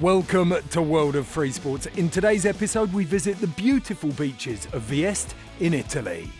Welcome to World of Free Sports. In today's episode, we visit the beautiful beaches of Vieste in Italy.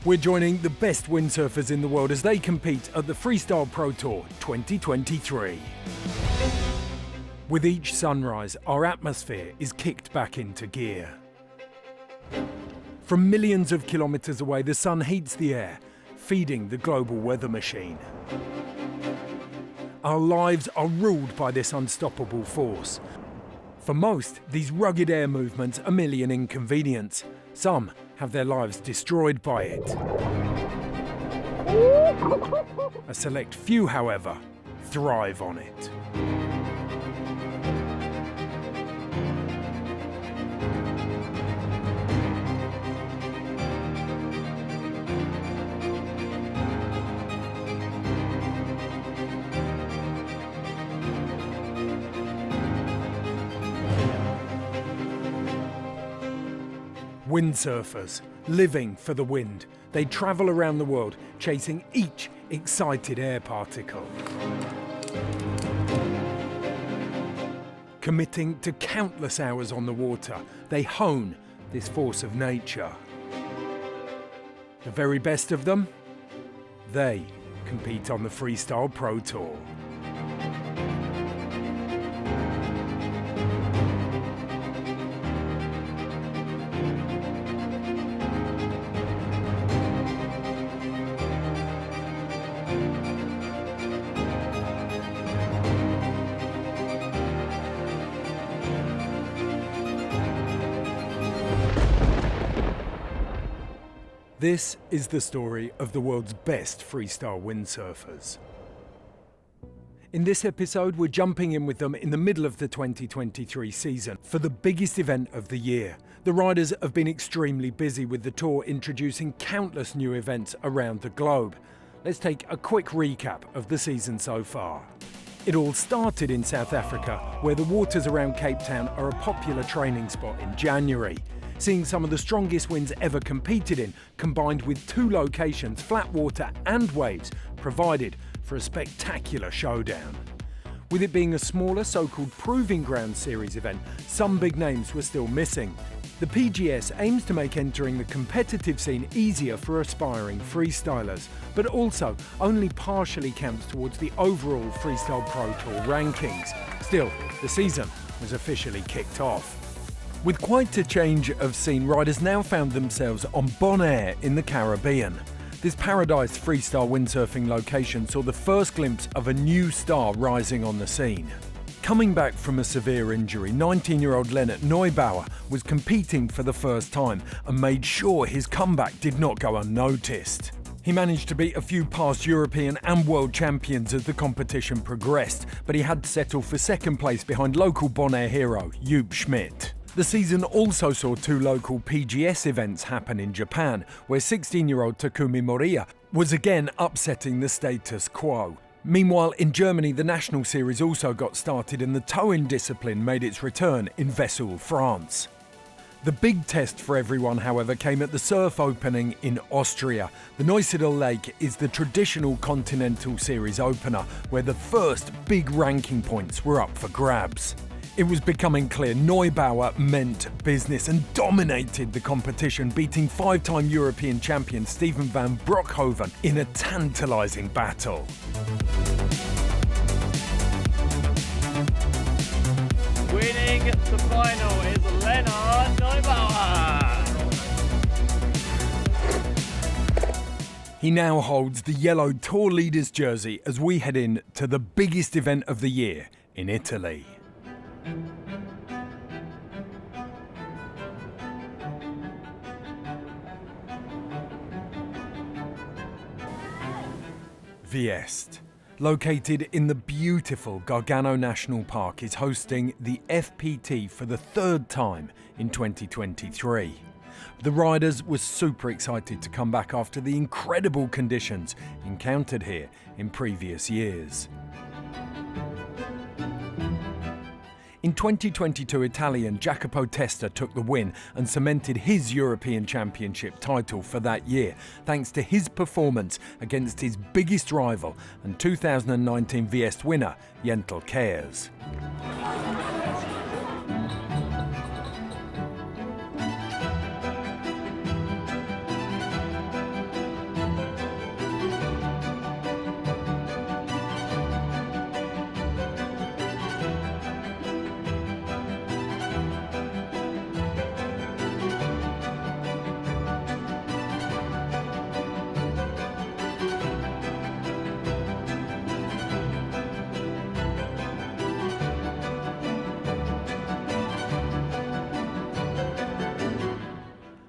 We're joining the best windsurfers in the world as they compete at the Freestyle Pro Tour 2023. With each sunrise, our atmosphere is kicked back into gear. From millions of kilometres away, the sun heats the air, feeding the global weather machine. Our lives are ruled by this unstoppable force. For most, these rugged air movements are merely an inconvenience. Some have their lives destroyed by it. A select few, however, thrive on it. Windsurfers, living for the wind, they travel around the world chasing each excited air particle. Committing to countless hours on the water, they hone this force of nature. The very best of them, they compete on the Freestyle Pro Tour. This is the story of the world's best freestyle windsurfers. In this episode, we're jumping in with them in the middle of the 2023 season for the biggest event of the year. The riders have been extremely busy with the tour introducing countless new events around the globe. Let's take a quick recap of the season so far. It all started in South Africa, where the waters around Cape Town are a popular training spot in January. Seeing some of the strongest winds ever competed in, combined with two locations, flat water and waves, provided for a spectacular showdown. With it being a smaller, so-called Proving Ground Series event, some big names were still missing. The PGS aims to make entering the competitive scene easier for aspiring freestylers, but also only partially counts towards the overall Freestyle Pro Tour rankings. Still, the season was officially kicked off. With quite a change of scene, riders now found themselves on Bonaire in the Caribbean. This paradise freestyle windsurfing location saw the first glimpse of a new star rising on the scene. Coming back from a severe injury, 19-year-old Lennart Neubauer was competing for the first time and made sure his comeback did not go unnoticed. He managed to beat a few past European and world champions as the competition progressed, but he had to settle for second place behind local Bonaire hero Joop Schmidt. The season also saw two local PGS events happen in Japan, where 16-year-old Takumi Moriya was again upsetting the status quo. Meanwhile, in Germany, the national series also got started and the towing discipline made its return in Vesoul, France. The big test for everyone, however, came at the surf opening in Austria. The Neusiedl Lake is the traditional Continental Series opener, where the first big ranking points were up for grabs. It was becoming clear Neubauer meant business and dominated the competition, beating five-time European champion Steven van Broekhoven in a tantalising battle. Winning the final is Lennart Neubauer. He now holds the Yellow Tour Leader's jersey as we head in to the biggest event of the year in Italy. Vieste, located in the beautiful Gargano National Park, is hosting the FPT for the third time in 2023. The riders were super excited to come back after the incredible conditions encountered here in previous years. In 2022, Italian Jacopo Testa took the win and cemented his European Championship title for that year, thanks to his performance against his biggest rival and 2019 Vieste winner, Yentel Caers.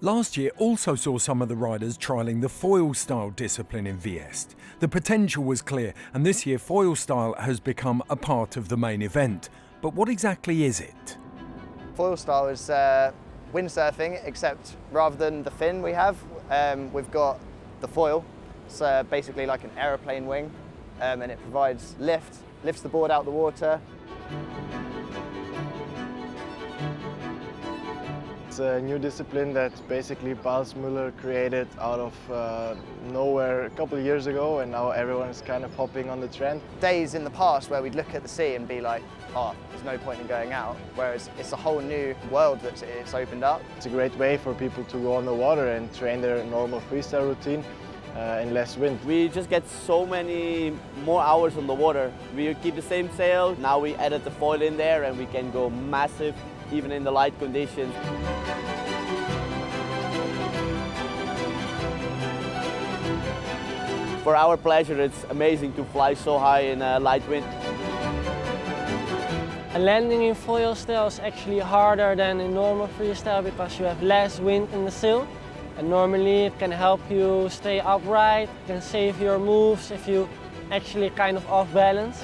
Last year also saw some of the riders trialling the Foilstyle discipline in Vieste. The potential was clear, and this year Foilstyle has become a part of the main event. But what exactly is it? Foilstyle is windsurfing, except rather than the fin we have, we've got the foil. It's basically like an aeroplane wing, and it provides lifts the board out of the water. It's a new discipline that basically Bals Müller created out of nowhere a couple of years ago, and now everyone is kind of hopping on the trend. Days in the past where we'd look at the sea and be like, oh, there's no point in going out, whereas it's a whole new world that it's opened up. It's a great way for people to go on the water and train their normal freestyle routine in less wind. We just get so many more hours on the water. We keep the same sail, now we added the foil in there and we can go massive even in the light conditions. For our pleasure, it's amazing to fly so high in a light wind. And landing in Foilstyle is actually harder than in normal freestyle because you have less wind in the sail. And normally it can help you stay upright, it can save your moves if you actually kind of off balance.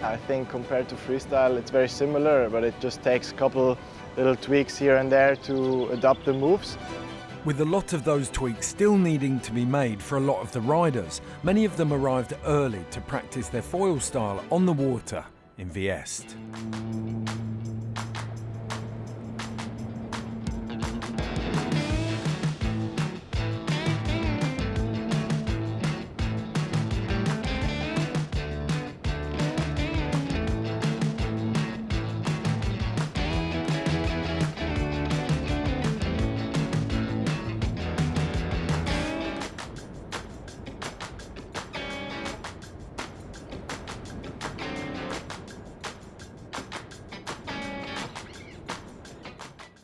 I think compared to freestyle it's very similar, but it just takes a couple little tweaks here and there to adapt the moves. With a lot of those tweaks still needing to be made for a lot of the riders, many of them arrived early to practice their Foilstyle on the water in Vieste.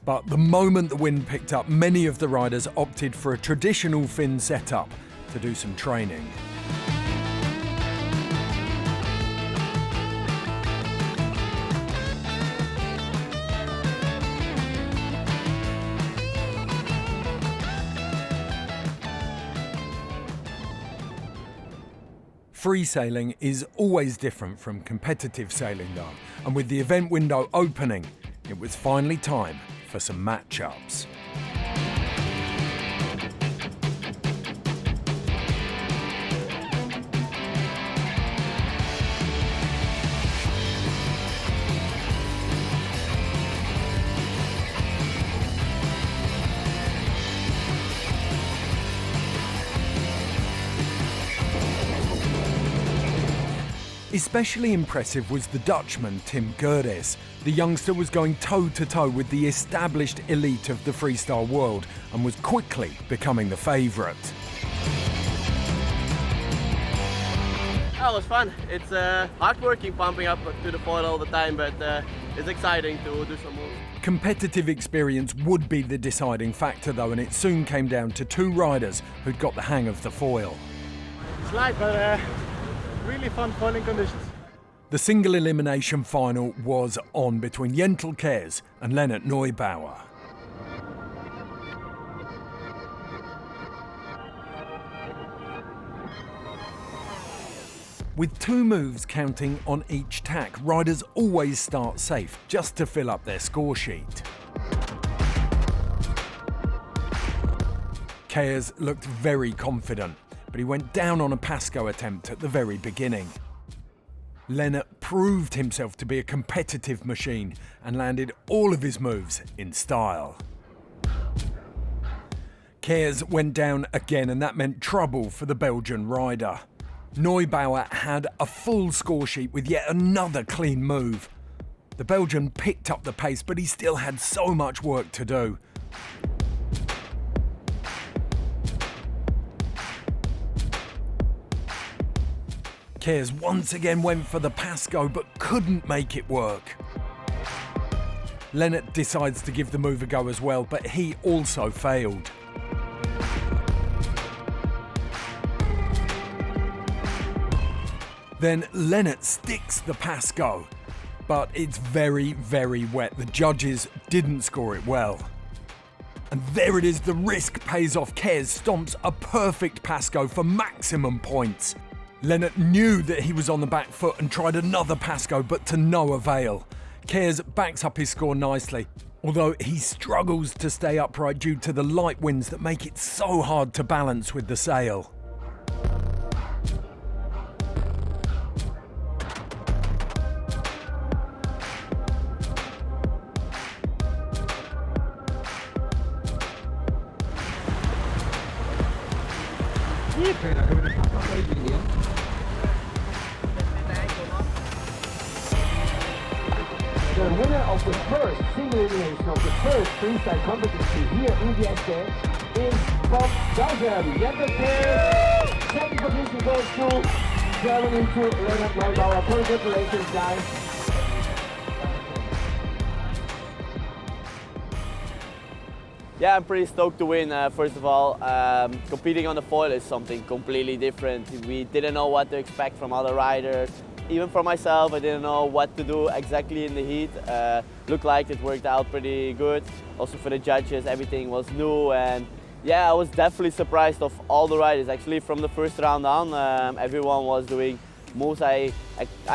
But the moment the wind picked up, many of the riders opted for a traditional fin setup to do some training. Free sailing is always different from competitive sailing though, and with the event window opening, it was finally time for some matchups. Especially impressive was the Dutchman Tim Caers. The youngster was going toe-to-toe with the established elite of the freestyle world and was quickly becoming the favourite. Oh, it was fun. It's hard working, pumping up to the foil all the time, but it's exciting to do some moves. Competitive experience would be the deciding factor though, and it soon came down to two riders who'd got the hang of the foil. It's light, but really fun foiling conditions. The single elimination final was on between Yentel Caers and Lennart Neubauer. With two moves counting on each tack, riders always start safe, just to fill up their score sheet. Caers looked very confident, but he went down on a Pasko attempt at the very beginning. Lennart proved himself to be a competitive machine and landed all of his moves in style. Caers went down again, and that meant trouble for the Belgian rider. Neubauer had a full score sheet with yet another clean move. The Belgian picked up the pace, but he still had so much work to do. Caers once again went for the Pasko, but couldn't make it work. Lennart decides to give the move a go as well, but he also failed. Then Lennart sticks the Pasko, but it's very, very wet. The judges didn't score it well. And there it is, the risk pays off. Caers stomps a perfect Pasko for maximum points. Lennart knew that he was on the back foot and tried another Pasko, but to no avail. Caers backs up his score nicely, although he struggles to stay upright due to the light winds that make it so hard to balance with the sail. The winner of the first single elimination of the first freestyle competition here in Vieste is from Belgium, Yentel Caers. Second position goes to Germany to Lennart Neubauer. Congratulations, guys. Yeah, I'm pretty stoked to win. First of all, competing on the foil is something completely different. We didn't know what to expect from other riders. Even for myself, I didn't know what to do exactly in the heat. Looked like it worked out pretty good. Also for the judges, everything was new, and yeah, I was definitely surprised of all the riders. Actually, from the first round on, everyone was doing moves I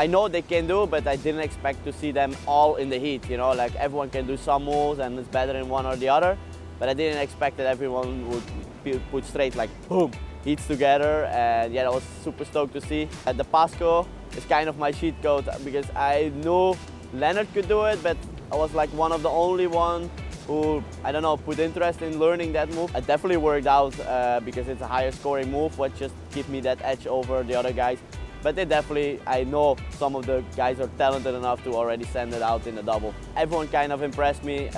know they can do, but I didn't expect to see them all in the heat. You know, like everyone can do some moves and it's better in one or the other. But I didn't expect that everyone would be put straight like boom, heats together, and yeah, I was super stoked to see. The Pasko is kind of my cheat code because I knew Lennart could do it, but I was like one of the only one who, I don't know, put interest in learning that move. It definitely worked out because it's a higher scoring move, which just give me that edge over the other guys. But they definitely, I know some of the guys are talented enough to already send it out in the double. Everyone kind of impressed me.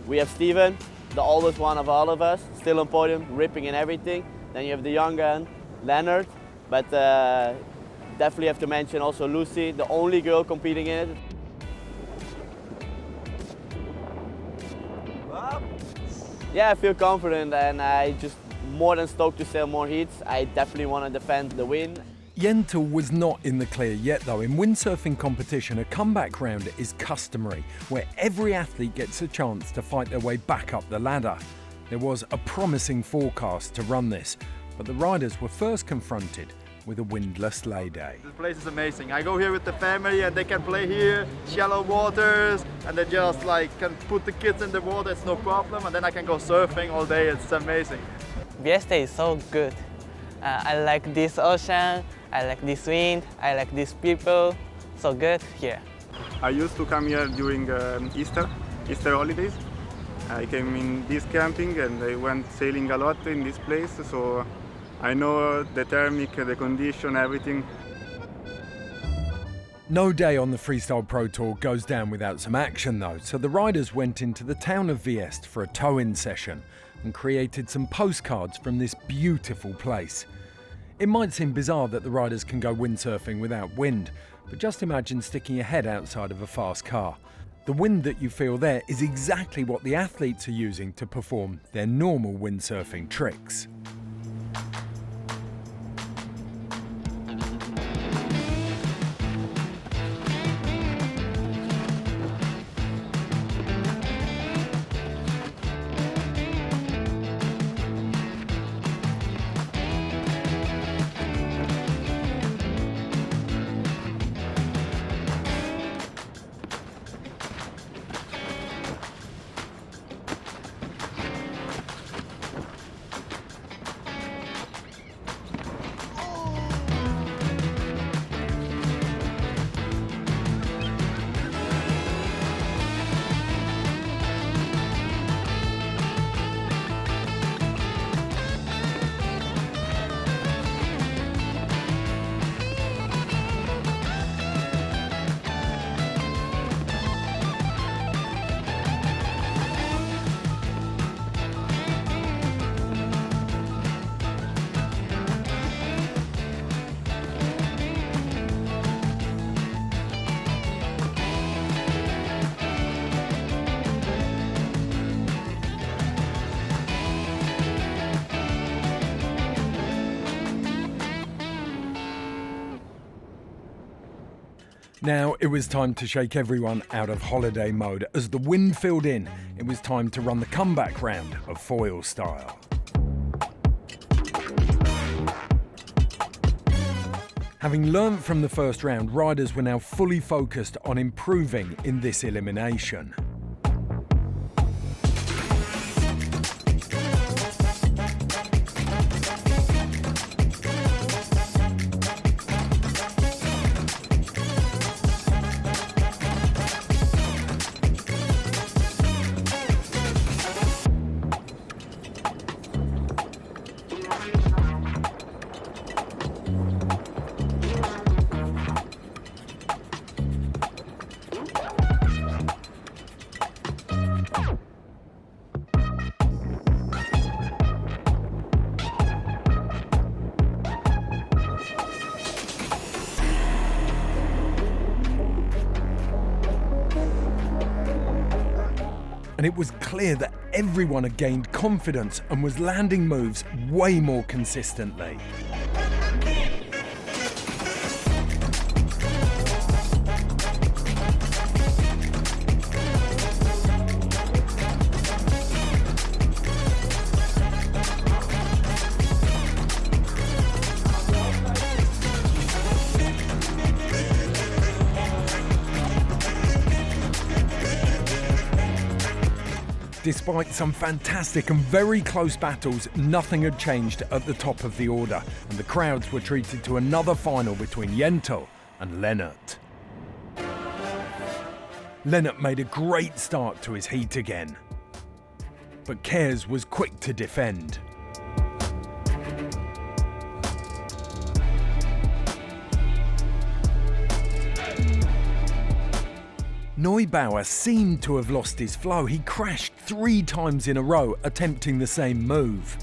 We have Steven, the oldest one of all of us, still on podium, ripping and everything. Then you have the young gun, Lennart, but definitely have to mention also Lucy, the only girl competing in it. Yeah, I feel confident, and I just more than stoked to sail more heats. I definitely want to defend the win. Yentel was not in the clear yet though. In windsurfing competition, a comeback round is customary, where every athlete gets a chance to fight their way back up the ladder. There was a promising forecast to run this, but the riders were first confronted with a windless lay day. This place is amazing. I go here with the family and they can play here, shallow waters, and they just like can put the kids in the water, it's no problem, and then I can go surfing all day, it's amazing. Vieste is so good. I like this ocean, I like this wind, I like these people, so good here. I used to come here during Easter holidays. I came in this camping and I went sailing a lot in this place, so I know the thermic, the condition, everything. No day on the Freestyle Pro Tour goes down without some action though, so the riders went into the town of Vieste for a tow-in session and created some postcards from this beautiful place. It might seem bizarre that the riders can go windsurfing without wind, but just imagine sticking your head outside of a fast car. The wind that you feel there is exactly what the athletes are using to perform their normal windsurfing tricks. Now it was time to shake everyone out of holiday mode. As the wind filled in, it was time to run the comeback round of Foilstyle. Having learnt from the first round, riders were now fully focused on improving in this elimination. And it was clear that everyone had gained confidence and was landing moves way more consistently. Despite some fantastic and very close battles, nothing had changed at the top of the order, and the crowds were treated to another final between Yentel and Lennart. Lennart made a great start to his heat again, but Caers was quick to defend. Neubauer seemed to have lost his flow. He crashed 3 times in a row, attempting the same move.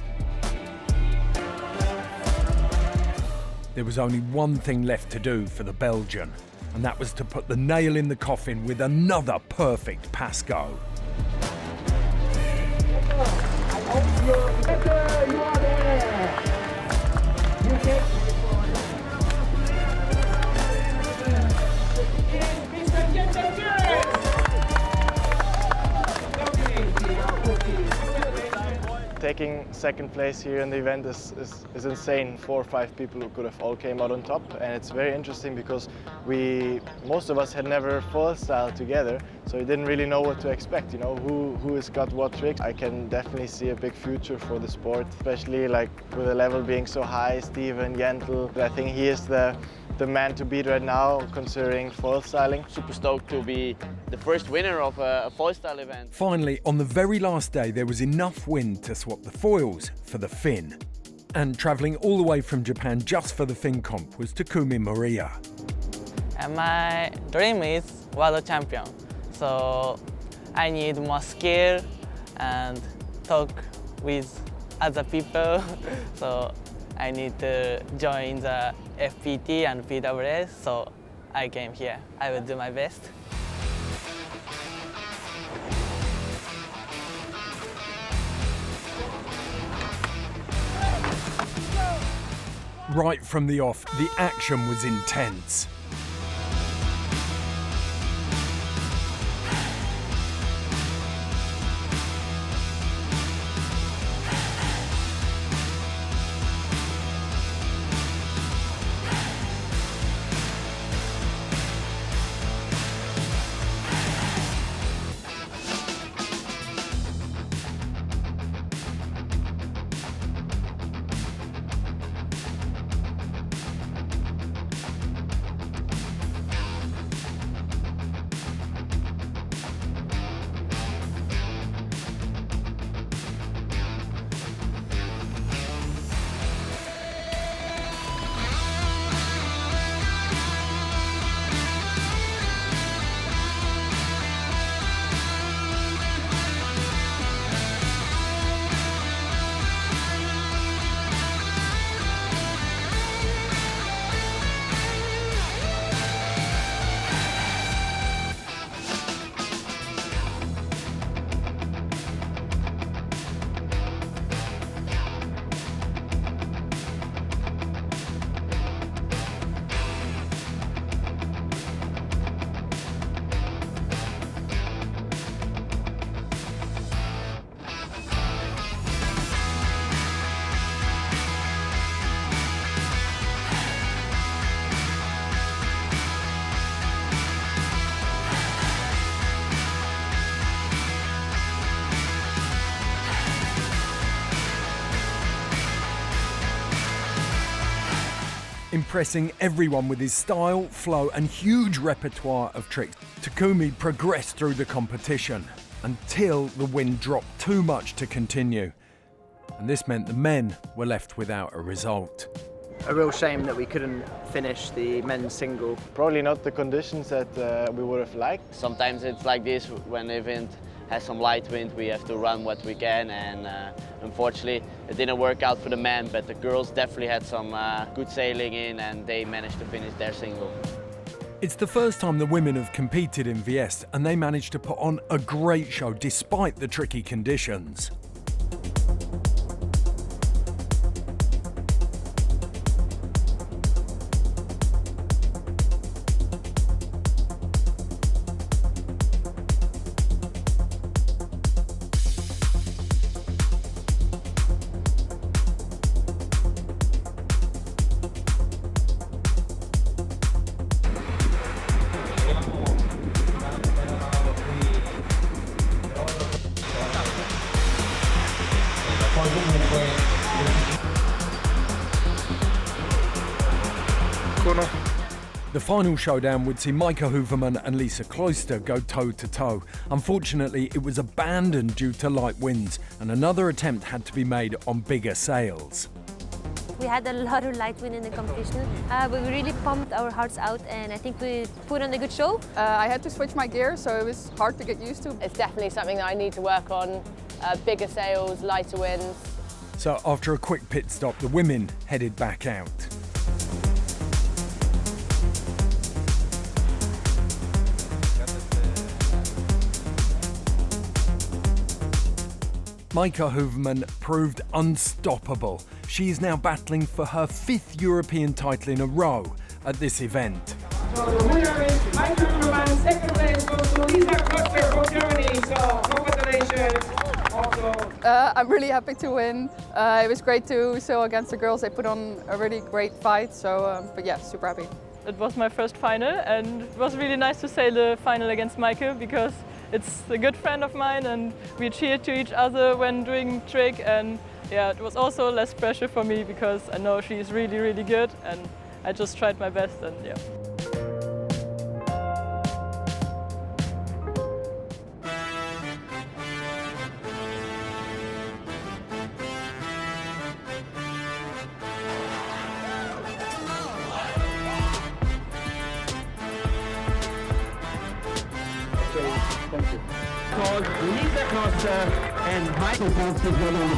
There was only one thing left to do for the Belgian, and that was to put the nail in the coffin with another perfect Pasko. You are there. You get Taking second place here in the event is insane. 4 or 5 people who could have all came out on top, and it's very interesting because most of us had never Foilstyle together, so we didn't really know what to expect, you know, who has got what tricks. I can definitely see a big future for the sport, especially like with the level being so high. Steven, Yentel, I think he is the man to beat right now, considering Foilstyling. Super stoked to be the first winner of a Foilstyle event. Finally, on the very last day, there was enough wind to swap the foils for the fin. And travelling all the way from Japan just for the fin comp was Takumi Maria. And my dream is world champion. So I need more skill and talk with other people. So I need to join the FPT and PWS, so I came here. I will do my best. Right from the off, the action was intense. impressing everyone with his style, flow and huge repertoire of tricks. Takumi progressed through the competition until the wind dropped too much to continue. And this meant the men were left without a result. A real shame that we couldn't finish the men's single. Probably not the conditions that we would have liked. Sometimes it's like this, when the event has some light wind, we have to run what we can, and unfortunately it didn't work out for the men, but the girls definitely had some good sailing in and they managed to finish their single. It's the first time the women have competed in Vieste and they managed to put on a great show despite the tricky conditions. The final showdown would see Maaike Huvermann and Lisa Kloster go toe-to-toe. Unfortunately, it was abandoned due to light winds, and another attempt had to be made on bigger sails. We had a lot of light wind in the competition, but we really pumped our hearts out, and I think we put on a good show. I had to switch my gear, so it was hard to get used to. It's definitely something that I need to work on, bigger sails, lighter winds. So after a quick pit stop, the women headed back out. Maaike Huvermann proved unstoppable. She is now battling for her 5th European title in a row at this event. So the winner is Maaike Huvermann, second place goes to Lisa Kloster from Germany, so congratulations. I'm really happy to win. It was great to sail against the girls. They put on a really great fight, so but yeah, super happy. It was my first final and it was really nice to sail the final against Maaike because it's a good friend of mine and we cheered to each other when doing trick, and yeah, it was also less pressure for me because I know she's really, really good and I just tried my best, and yeah. Thank you. Called Lisa Kloster and Maaike Huvermann.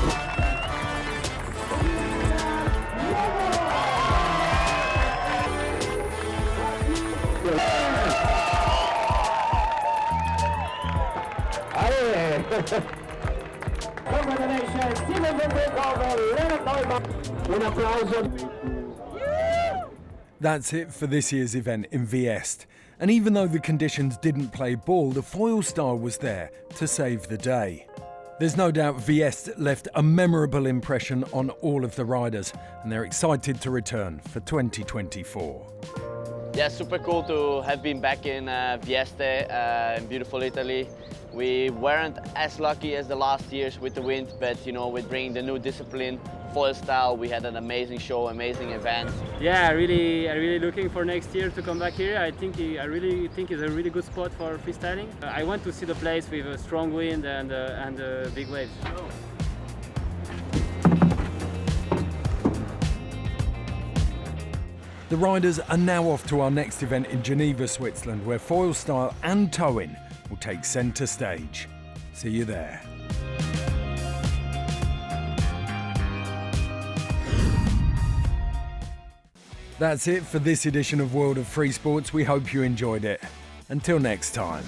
Congratulations, team of the takeover, Lennart Neubauer. An applause. That's it for this year's event in Vieste. And even though the conditions didn't play ball, the Foilstyle was there to save the day. There's no doubt Vieste left a memorable impression on all of the riders, and they're excited to return for 2024. Yeah, super cool to have been back in Vieste, in beautiful Italy. We weren't as lucky as the last years with the wind, but you know, with bringing the new discipline, Foilstyle, we had an amazing show, amazing event. Yeah, I really looking for next year to come back here. I really think it's a really good spot for freestyling. I want to see the place with a strong wind and big waves. The riders are now off to our next event in Geneva, Switzerland, where Foilstyle and towing will take centre stage. See you there. That's it for this edition of World of Free Sports. We hope you enjoyed it. Until next time.